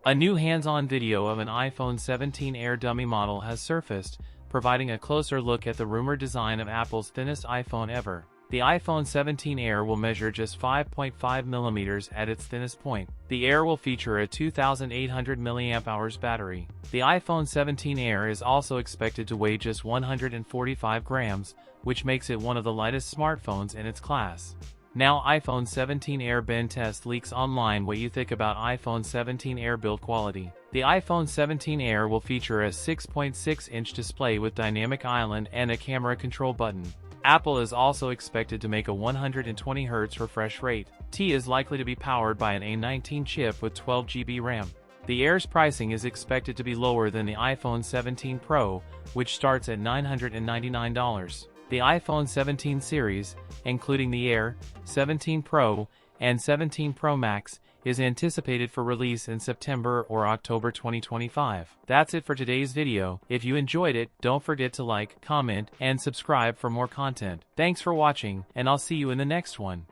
A new hands-on video of an iPhone 17 Air dummy model has surfaced, providing a closer look at the rumored design of Apple's thinnest iPhone ever. The iPhone 17 Air will measure just 5.5 mm at its thinnest point. The Air will feature a 2,800 mAh battery. The iPhone 17 Air is also expected to weigh just 145 grams, which makes it one of the lightest smartphones in its class. Now iPhone 17 Air Ben test leaks online what you think about iPhone 17 Air build quality. The iPhone 17 Air will feature a 6.6-inch display with dynamic island and a camera control button. Apple is also expected to make a 120 Hz refresh rate. T is likely to be powered by an A19 chip with 12 GB RAM. The Air's pricing is expected to be lower than the iPhone 17 Pro, which starts at $999. The iPhone 17 series, including the Air, 17 Pro, and 17 Pro Max, is anticipated for release in September or October 2025. That's it for today's video. If you enjoyed it, don't forget to like, comment, and subscribe for more content. Thanks for watching, and I'll see you in the next one.